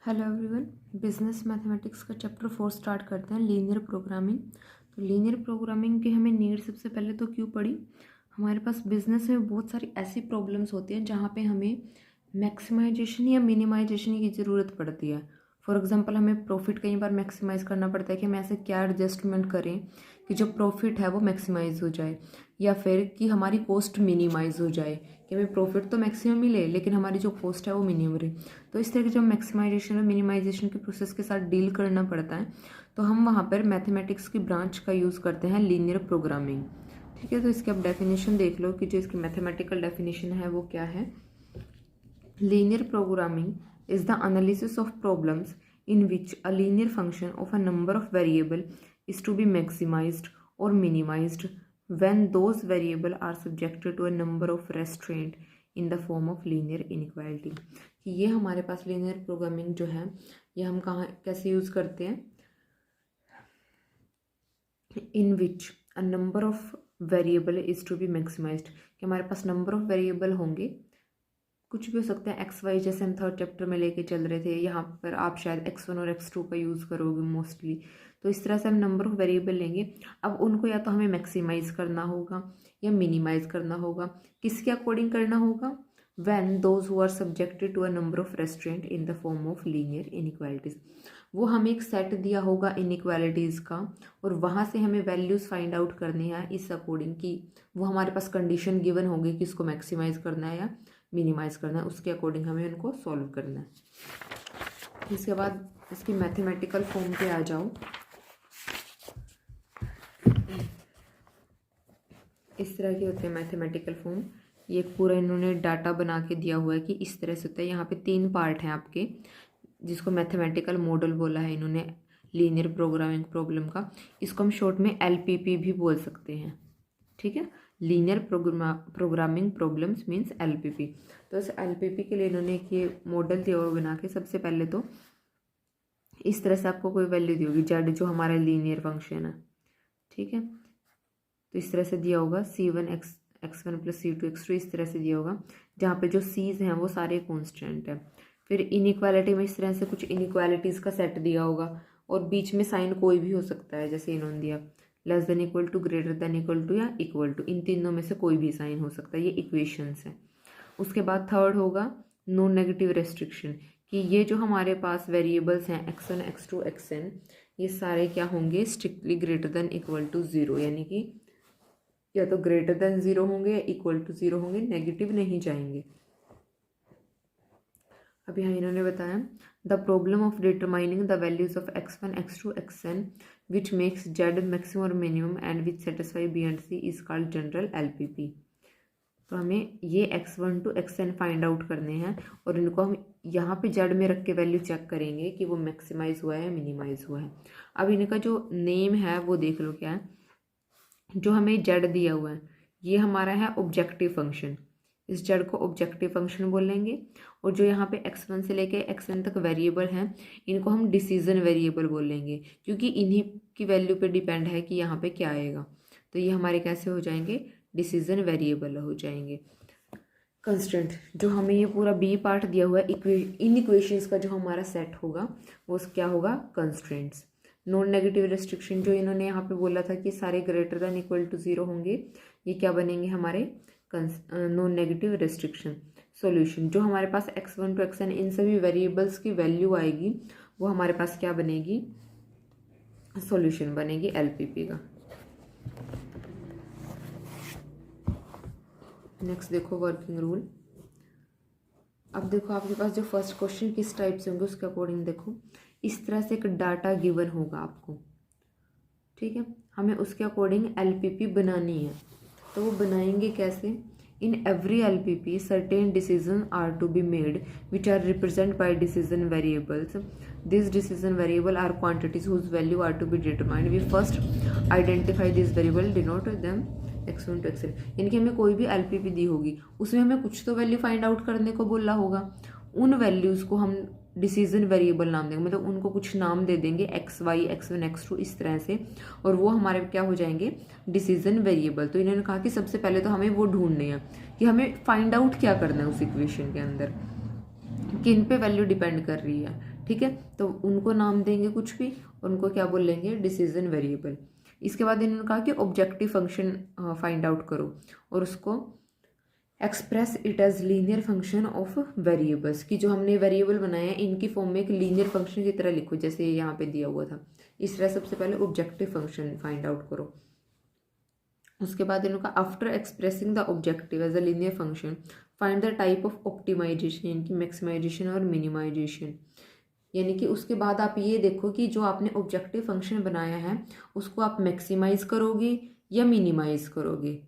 Hello everyone. Business mathematics का chapter 4 start करते हैं, लीनियर प्रोग्रामिंग। तो लीनियर प्रोग्रामिंग की हमें नीड सबसे पहले तो क्यों पड़ी? हमारे पास बिजनेस में बहुत सारी ऐसी प्रॉब्लम्स होती हैं जहाँ पे हमें मैक्सिमाइजेशन या मिनिमाइजेशन की ज़रूरत पड़ती है। फॉर एग्जांपल हमें प्रॉफिट कई बार मैक्सिमाइज़ करना पड़ता है कि हम ऐसे क्या एडजस्टमेंट करें कि जो प्रॉफिट है वो मैक्सिमाइज़ हो जाए, या फिर कि हमारी कॉस्ट मिनिमाइज़ हो जाए कि हमें प्रॉफिट तो मैक्सिमम मिले लेकिन हमारी जो कॉस्ट है वो मिनिमम रहे। तो इस तरह के जब मैक्सिमाइजेशन और मिनिमाइजेशन के प्रोसेस के साथ डील करना पड़ता है तो हम वहाँ पर मैथमेटिक्स की ब्रांच का यूज़ करते हैं, लीनियर प्रोग्रामिंग। ठीक है, तो इसकी अब डेफिनेशन देख लो कि जो इसकी मैथमेटिकल डेफिनेशन है वो क्या है। Linear programming is the analysis of problems in which a linear function of a number of variable is to be maximized or minimized when those variable are subjected to a number of restraint in the form of linear inequality। कि ये हमारे पास linear programming जो है ये हम कहाँ कैसे use करते हैं, in which a number of variable is to be maximized, कि हमारे पास नंबर ऑफ वेरिएबल होंगे, कुछ भी हो सकते हैं एक्स वाई, जैसे हम थर्ड चैप्टर में लेके चल रहे थे। यहाँ पर आप शायद x1 और x2 का यूज़ करोगे मोस्टली। तो इस तरह से हम नंबर ऑफ वेरिएबल लेंगे। अब उनको या तो हमें मैक्सिमाइज करना होगा या मिनिमाइज करना होगा। किसके अकॉर्डिंग करना होगा? When those who are subjected to a number of restraint in the form of linear inequalities. वो हमें एक सेट दिया होगा इनइक्वालिटीज़ का और वहाँ से हमें वैल्यूज़ फाइंड आउट करनी है इस अकॉर्डिंग कि वो हमारे पास कंडीशन गिवन होगी कि इसको मैक्सिमाइज करना है या मिनिमाइज करना है, उसके अकॉर्डिंग हमें उनको सॉल्व करना है। इसके बाद इसकी मैथमेटिकल फॉर्म पे आ जाओ। इस तरह के होते हैं मैथमेटिकल फॉर्म। ये पूरा इन्होंने डाटा बना के दिया हुआ है कि इस तरह से होता है। यहाँ पे 3 पार्ट हैं आपके, जिसको मैथमेटिकल मॉडल बोला है इन्होंने लीनियर प्रोग्रामिंग प्रॉब्लम का। इसको हम शॉर्ट में LPP भी बोल सकते हैं। ठीक है, linear programming problems means LPP। तो इस LPP के लिए इन्होंने एक ये मॉडल दिया हुआ बना के। सबसे पहले तो इस तरह से आपको कोई वैल्यू दी होगी जेड, जो हमारा लीनियर फंक्शन है। ठीक है, तो इस तरह से दिया होगा C1 x1 + C2 x2, इस तरह से दिया होगा, जहाँ पे जो सीज हैं वो सारे कॉन्स्टेंट है। फिर इनइक्वालिटी में इस तरह से कुछ इनइक्वालिटीज़ का सेट दिया होगा और बीच में साइन कोई भी हो सकता है, जैसे इन्होंने दिया less than equal to, greater than equal to या इक्वल टू। इन तीनों में से कोई भी साइन हो सकता है। ये इक्वेशंस है। उसके बाद थर्ड होगा नॉन नेगेटिव रेस्ट्रिक्शन, कि ये जो हमारे पास वेरिएबल्स हैं x1 x2 xn, ये सारे क्या होंगे? Strictly greater than equal to 0, यानी कि या तो ग्रेटर देन 0 होंगे या इक्वल टू 0 होंगे, नेगेटिव नहीं जाएंगे। अब यहाँ इन्होंने बताया the problem of determining the values of x1 x2 xn which makes z maximum और मिनिमम and which satisfy B and C is called general LPP। तो हमें ये x1 to xn find out करने हैं और इनको हम यहाँ पे z में रख के वैल्यू चेक करेंगे कि वो मैक्सिमाइज हुआ है या मिनिमाइज हुआ है। अब इनका जो नेम है वो देख लो क्या है। जो हमें z दिया हुआ है ये हमारा है ऑब्जेक्टिव फंक्शन, इस z को ऑब्जेक्टिव फंक्शन बोलेंगे। और जो यहाँ पे x1 से लेके xn तक वेरिएबल हैं इनको हम डिसीजन वेरिएबल बोलेंगे, क्योंकि इन्हीं की वैल्यू पे डिपेंड है कि यहाँ पे क्या आएगा। तो ये हमारे कैसे हो जाएंगे? डिसीजन वेरिएबल हो जाएंगे। कंस्टेंट, जो हमें ये पूरा B पार्ट दिया हुआ है, इन इक्वेशंस का जो हमारा सेट होगा वो क्या होगा? कंस्ट्रेंट्स। नॉन नेगेटिव रेस्ट्रिक्शन, जो इन्होंने यहाँ पे बोला था कि सारे ग्रेटर देन इक्वल टू 0 होंगे, ये क्या बनेंगे? हमारे नॉन नेगेटिव रेस्ट्रिक्शन। सॉल्यूशन, जो हमारे पास x1 to xn इन सभी वेरिएबल्स की वैल्यू आएगी वो हमारे पास क्या बनेगी? सॉल्यूशन बनेगी LPP का। नेक्स्ट देखो वर्किंग रूल। अब देखो आपके पास जो फर्स्ट क्वेश्चन किस टाइप से होंगे उसके अकॉर्डिंग देखो। इस तरह से एक डाटा गिवन होगा आपको, ठीक है, हमें उसके अकॉर्डिंग LPP बनानी है। तो वो बनाएंगे कैसे? In every LPP certain decision are to be made which are represent by decision variables. This decision variable are quantities whose value are to be determined. We first identify this variable, denote them x1 to xn। यानी कि हमें कोई भी LPP दी होगी उसमें हमें कुछ तो वैल्यू फाइंड आउट करने को बोला होगा। उन वैल्यूज़ को हम डिसीजन वेरिएबल नाम देंगे, मतलब उनको कुछ नाम दे देंगे x y x1 x2 इस तरह से, और वो हमारे क्या हो जाएंगे? Decision variable. तो इन्होंने कहा कि सबसे पहले तो हमें वो ढूंढने हैं कि हमें फाइंड आउट क्या करना है उस इक्वेशन के अंदर, किन पे वैल्यू डिपेंड कर रही है। ठीक है, तो उनको नाम देंगे कुछ भी और उनको क्या बोलेंगे, डिसीजन वेरिएबल। इसके बाद इन्होंने कहा कि ऑब्जेक्टिव फंक्शन फाइंड आउट करो और उसको express it as linear function of variables, कि जो हमने वेरिएबल बनाए हैं इनकी फॉर्म में एक लीनियर फंक्शन की तरह लिखो, जैसे यहाँ पे दिया हुआ था। इस तरह सबसे पहले ऑब्जेक्टिव फंक्शन फाइंड आउट करो। उसके बाद इन्होंने कहा after expressing the objective as a linear function find the type of optimization, यानी कि मैक्सिमाइजेशन और मिनिमाइजेशन। यानी कि उसके बाद आप ये देखो कि जो आपने ऑब्जेक्टिव फंक्शन बनाया है उसको आप मैक्सिमाइज करोगे या मिनिमाइज करोगे।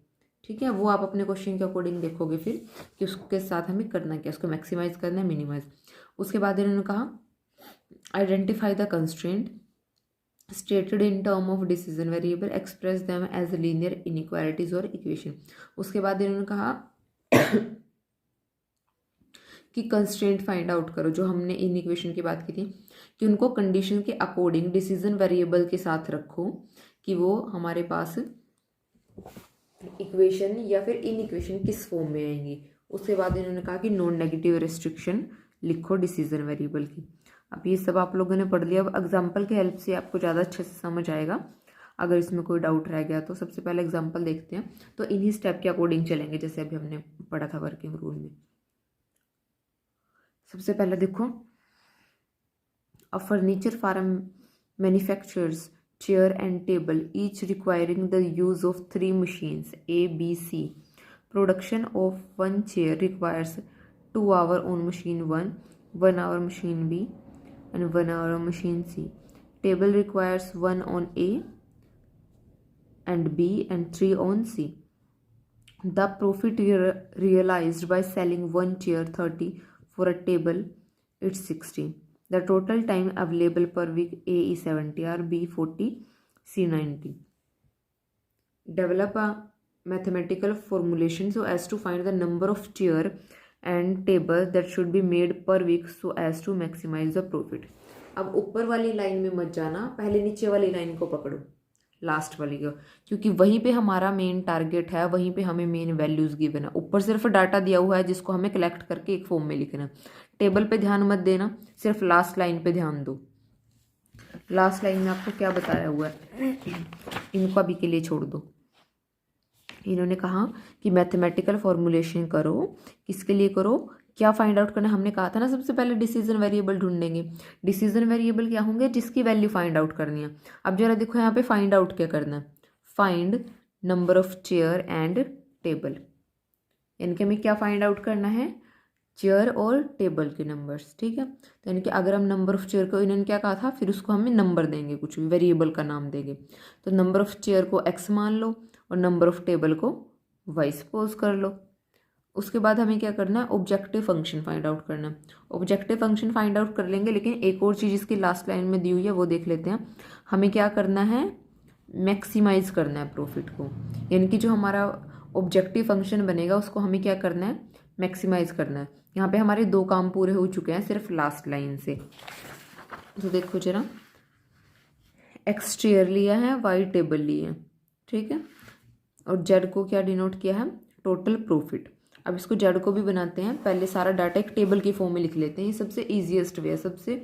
ठीक है, वो आप अपने क्वेश्चन के अकॉर्डिंग देखोगे फिर कि उसके साथ हमें करना क्या, उसको मैक्सिमाइज करना है, मिनिमाइज। उसके बाद इन्होंने कहा identify the constraint stated in term of decision variable, express them as linear inequalities और इक्वेशन। उसके बाद इन्होंने कहा कि कंस्ट्रेंट फाइंड आउट करो, जो हमने इन इक्वेशन की बात की थी, कि उनको कंडीशन के अकॉर्डिंग डिसीजन वेरिएबल के साथ रखो कि वो हमारे पास इक्वेशन या फिर इन इक्वेशन किस फॉर्म में आएंगी। उसके बाद इन्होंने कहा कि नॉन नेगेटिव रेस्ट्रिक्शन लिखो डिसीजन वेरिएबल की। अब ये सब आप लोगों ने पढ़ लिया। अब एग्जाम्पल की हेल्प से आपको ज़्यादा अच्छे से समझ आएगा। अगर इसमें कोई डाउट रह गया तो सबसे पहले एग्जाम्पल देखते हैं, तो इन्हीं स्टेप के अकॉर्डिंग चलेंगे जैसे अभी हमने पढ़ा था वर्किंग रूल में। सबसे पहले देखो, a furniture farm manufactures chair and table, each requiring the use of 3 machines A, B, C. Production of one chair requires 2 hours on machine 1, 1 hour machine B, and 1 hour on machine C. Table requires 1 on A and B and 3 on C. The profit realized by selling one chair 30 for a table, it's 60. The total time available per week, A is 70 hours, B 40, C 90. Develop a mathematical formulation so as to find the number of chair and table that should be made per week so as to maximize the profit. अब ऊपर वाली line में मत जाना, पहले नीचे वाली line को पकड़ो, लास्ट वाली को, क्योंकि वहीं पे हमारा मेन टारगेट है, वहीं पे हमें मेन वैल्यूज गिवन है। ऊपर सिर्फ डाटा दिया हुआ है जिसको हमें कलेक्ट करके एक फॉर्म में लिखना। टेबल पे ध्यान मत देना, सिर्फ लास्ट लाइन पे ध्यान दो। लास्ट लाइन में आपको क्या बताया हुआ है, इनको अभी के लिए छोड़ दो। इन्होंने कहा कि मैथमेटिकल फॉर्मुलेशन करो, किसके लिए करो, क्या फाइंड आउट करना। हमने कहा था ना सबसे पहले डिसीजन वेरिएबल ढूंढेंगे। डिसीजन वेरिएबल क्या होंगे, जिसकी वैल्यू फाइंड आउट करनी है। अब जरा देखो यहाँ पे फाइंड आउट क्या करना है, find number of chair and table, यानी कि हमें क्या फाइंड आउट करना है, चेयर और टेबल के नंबर्स। ठीक है, तो यानी कि अगर हम नंबर ऑफ चेयर को, इन्होंने क्या कहा था, फिर उसको हमें नंबर देंगे, कुछ भी वेरिएबल का नाम देंगे। तो नंबर ऑफ चेयर को x मान लो और नंबर ऑफ टेबल को y सपोज कर लो। उसके बाद हमें क्या करना है, ऑब्जेक्टिव फंक्शन फाइंड आउट करना है। ऑब्जेक्टिव फंक्शन फाइंड आउट कर लेंगे, लेकिन एक और चीज़ इसकी लास्ट लाइन में दी हुई है वो देख लेते हैं। हमें क्या करना है, मैक्सिमाइज करना है प्रॉफिट को, यानी कि जो हमारा ऑब्जेक्टिव फंक्शन बनेगा उसको हमें क्या करना है, मैक्सिमाइज करना है। यहाँ पे हमारे 2 काम पूरे हो चुके हैं सिर्फ लास्ट लाइन से। तो देखो जरा, एक्स चेयर लिया है, वाई टेबल ली है, ठीक है, और जेड को क्या डिनोट किया है, टोटल प्रॉफिट। अब इसको जेड को भी बनाते हैं, पहले सारा डाटा एक टेबल की फॉर्म में लिख लेते हैं, ये सबसे ईजिएस्ट वे है। सबसे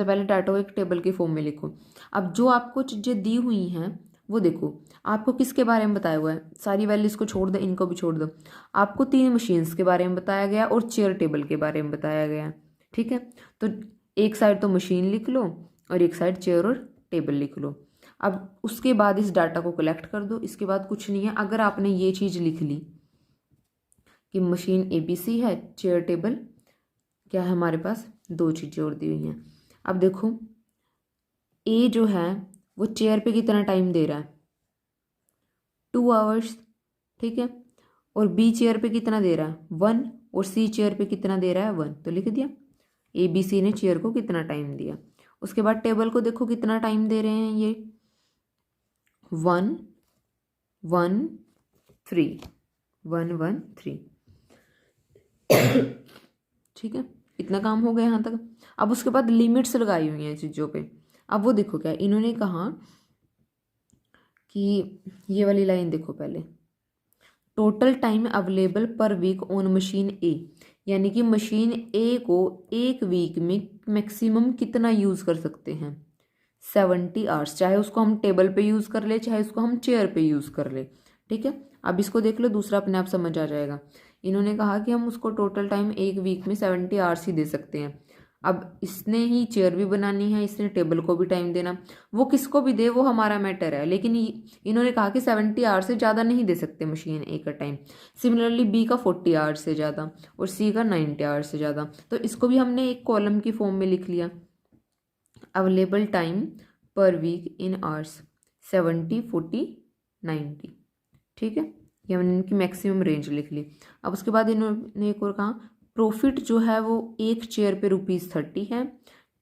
पहले डाटा को एक टेबल की फॉर्म में लिखो। अब जो आपको चीज़ें दी हुई हैं वो देखो, आपको किसके बारे में बताया हुआ है, सारी वैल्यूज़ को छोड़ दो, इनको भी छोड़ दो। आपको 3 मशीन्स के बारे में बताया गया और चेयर टेबल के बारे में बताया गया। ठीक है, तो एक साइड तो मशीन लिख लो और एक साइड चेयर और टेबल लिख लो। अब उसके बाद इस डाटा को कलेक्ट कर दो। इसके बाद कुछ नहीं है, अगर आपने ये चीज़ लिख ली कि मशीन ABC है, चेयर टेबल क्या है, हमारे पास 2 चीज़ें और दी हुई हैं। अब देखो, A जो है वो चेयर पे कितना टाइम दे रहा है, 2 आवर्स, ठीक है, और B चेयर पे कितना दे रहा है, 1, और C चेयर पे कितना दे रहा है, 1, तो लिख दिया ABC ने चेयर को कितना टाइम दिया। उसके बाद टेबल को देखो कितना टाइम दे रहे हैं ये, 1 1 3 1 1 3, ठीक है, इतना काम हो गया यहाँ तक। अब उसके बाद लिमिट्स लगाई हुई हैं चीज़ों पे। अब वो देखो क्या इन्होंने कहा कि ये वाली लाइन देखो पहले, total time available per week on machine A, यानी कि मशीन ए को एक वीक में मैक्सिमम कितना यूज़ कर सकते हैं, 70 आवर्स, चाहे उसको हम टेबल पे यूज़ कर ले चाहे उसको हम चेयर पे यूज़ कर ले। ठीक है, अब इसको देख लो, दूसरा अपने आप समझ आ जाएगा। इन्होंने कहा कि हम उसको टोटल टाइम एक वीक में 70 आवर्स ही दे सकते हैं। अब इसने ही चेयर भी बनानी है, इसने टेबल को भी टाइम देना, वो किसको भी दे वो हमारा मैटर है, लेकिन इन्होंने कहा कि 70 आवर्स से ज़्यादा नहीं दे सकते मशीन ए का टाइम। सिमिलरली बी का 40 आवर्स से ज़्यादा और सी का 90 आवर्स से ज़्यादा। तो इसको भी हमने एक कॉलम की फॉर्म में लिख लिया, अवेलेबल टाइम पर वीक इन आवर्स 70, 40, 90। ठीक है, ये हमने इनकी मैक्सिमम रेंज लिख ली। अब उसके बाद इन्होंने एक और कहा, प्रॉफिट जो है वो एक चेयर पे ₹30 है,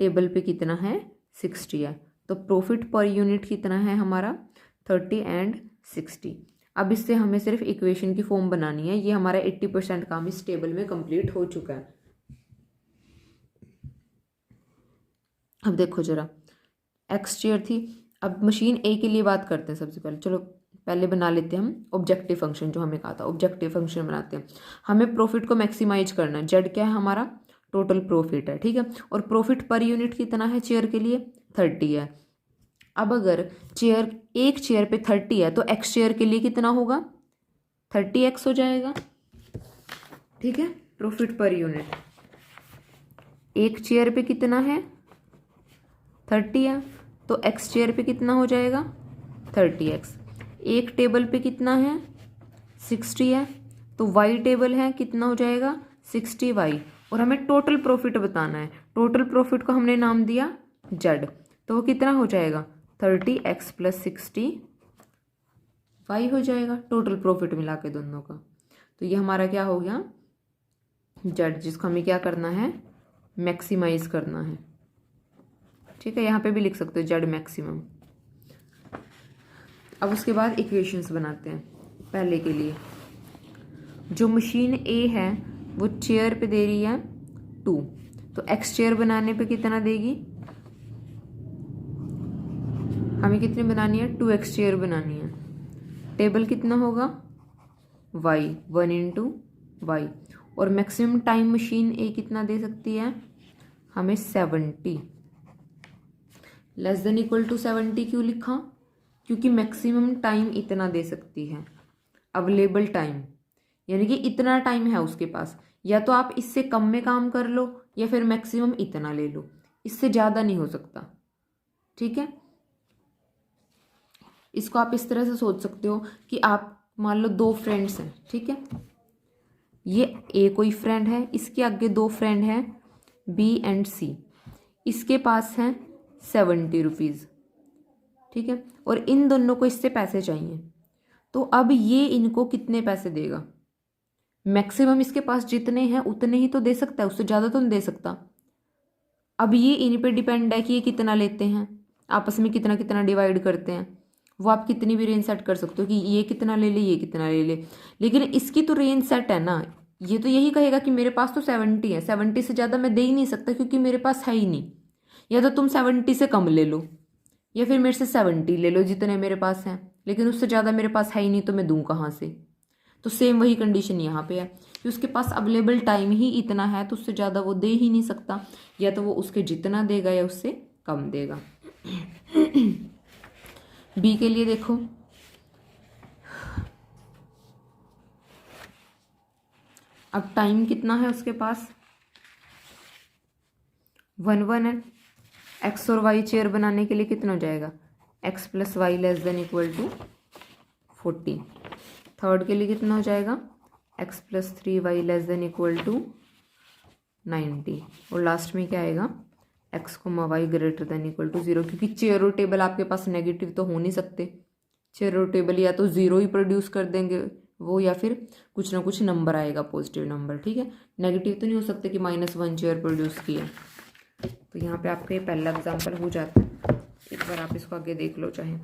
टेबल पे कितना है 60 है, तो प्रॉफिट पर यूनिट कितना है हमारा 30 एंड 60। अब इससे हमें सिर्फ इक्वेशन की फॉर्म बनानी है। ये हमारा 80% काम इस टेबल में कंप्लीट हो चुका है। अब देखो जरा, एक्स चेयर थी, अब मशीन ए के लिए बात करते हैं सबसे पहले। चलो पहले बना लेते हैं हम ऑब्जेक्टिव फंक्शन, जो हमें कहा था ऑब्जेक्टिव फंक्शन बनाते हैं। हमें प्रॉफिट को मैक्सिमाइज करना है, जेड क्या है हमारा टोटल प्रॉफिट है। ठीक है, और प्रॉफिट पर यूनिट कितना है चेयर के लिए 30 है। अब अगर चेयर एक चेयर पे 30 है तो एक्स चेयर के लिए कितना होगा 30x हो जाएगा। ठीक है, प्रॉफिट पर यूनिट एक चेयर पे कितना है 30 है, तो एक्स चेयर पे कितना हो जाएगा 30x। एक टेबल पे कितना है 60 है, तो वाई टेबल है कितना हो जाएगा 60y। और हमें टोटल प्रॉफिट बताना है, टोटल प्रॉफिट को हमने नाम दिया जेड, तो वो कितना हो जाएगा 30x + 60y हो जाएगा, टोटल प्रॉफिट मिला के दोनों का। तो ये हमारा क्या हो गया जेड, जिसको हमें क्या करना है मैक्सिमाइज करना है। ठीक है, यहाँ पे भी लिख सकते हो जेड मैक्सिमम। अब उसके बाद इक्वेशंस बनाते हैं। पहले के लिए जो मशीन ए है वो चेयर पे दे रही है 2, तो एक्स चेयर बनाने पे कितना देगी, हमें कितनी बनानी है 2x चेयर बनानी है। टेबल कितना होगा y, 1 × y। और मैक्सिमम टाइम मशीन ए कितना दे सकती है हमें 70। < 70 क्यों लिखा, क्योंकि मैक्सिमम टाइम इतना दे सकती है, अवेलेबल टाइम, यानी कि इतना टाइम है उसके पास। या तो आप इससे कम में काम कर लो या फिर मैक्सिमम इतना ले लो, इससे ज़्यादा नहीं हो सकता। ठीक है, इसको आप इस तरह से सोच सकते हो कि आप मान लो 2 फ्रेंड्स हैं। ठीक है, ये ए कोई फ्रेंड है, इसके आगे 2 फ्रेंड हैं बी एंड सी, इसके पास हैं 70 रुपीज़। ठीक है, और इन दोनों को इससे पैसे चाहिए, तो अब ये इनको कितने पैसे देगा, मैक्सिमम इसके पास जितने हैं उतने ही तो दे सकता है, उससे ज़्यादा तो नहीं दे सकता। अब ये इन पे डिपेंड है कि ये कितना लेते हैं, आपस में कितना कितना डिवाइड करते हैं। वो आप कितनी भी रेंज सेट कर सकते हो कि ये कितना ले ले ये कितना ले ले, लेकिन इसकी तो रेंज सेट है ना। ये तो यही कहेगा कि मेरे पास तो 70 है, 70 से ज़्यादा मैं दे ही नहीं सकता क्योंकि मेरे पास है ही नहीं। या तो तुम 70 से कम ले लो या फिर मेरे से 70 ले लो जितने मेरे पास हैं, लेकिन उससे ज़्यादा मेरे पास है ही नहीं, तो मैं दूँ कहाँ से। तो सेम वही कंडीशन यहाँ पे है कि उसके पास अवेलेबल टाइम ही इतना है, तो उससे ज़्यादा वो दे ही नहीं सकता, या तो वो उसके जितना देगा या उससे कम देगा। बी के लिए देखो, अब टाइम कितना है उसके पास 1 है। एक्स और वाई चेयर बनाने के लिए कितना हो जाएगा x + y < 40। थर्ड के लिए कितना हो जाएगा x + 3y < 90। और लास्ट में क्या आएगा x, y > 0, क्योंकि चेयर और टेबल आपके पास नेगेटिव तो हो नहीं सकते। चेयर और टेबल या तो 0 ही प्रोड्यूस कर देंगे वो, या फिर कुछ ना कुछ नंबर आएगा पॉजिटिव नंबर। ठीक है, नेगेटिव तो नहीं हो सकते कि -1 चेयर प्रोड्यूस किया। तो यहाँ पे आपका ये पहला एग्जाम्पल हो जाता है। एक बार आप इसको आगे देख लो, चाहे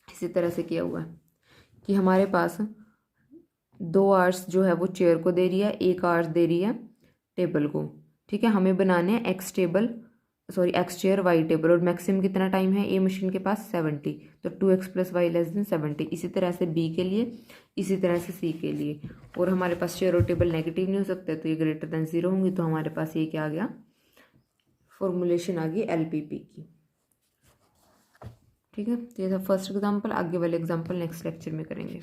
इसी तरह से किया हुआ है कि हमारे पास 2 आवर्स जो है वो चेयर को दे रही है, 1 आवर्स दे रही है टेबल को। ठीक है, हमें बनाने हैं X table sorry X chair Y table, और मैक्सिमम कितना टाइम है ए मशीन के पास 70, तो 2x + y < 70। इसी तरह से बी के लिए, इसी तरह से सी के लिए। और हमारे पास चेयर और टेबल नेगेटिव नहीं हो सकते, तो ये > 0 होंगी, तो हमारे पास ये क्या आ गया, फॉर्मुलेशन आ गई LPP की। ठीक है, तो ये था फर्स्ट एग्जाम्पल। आगे वाले एग्जाम्पल नेक्स्ट लेक्चर में करेंगे।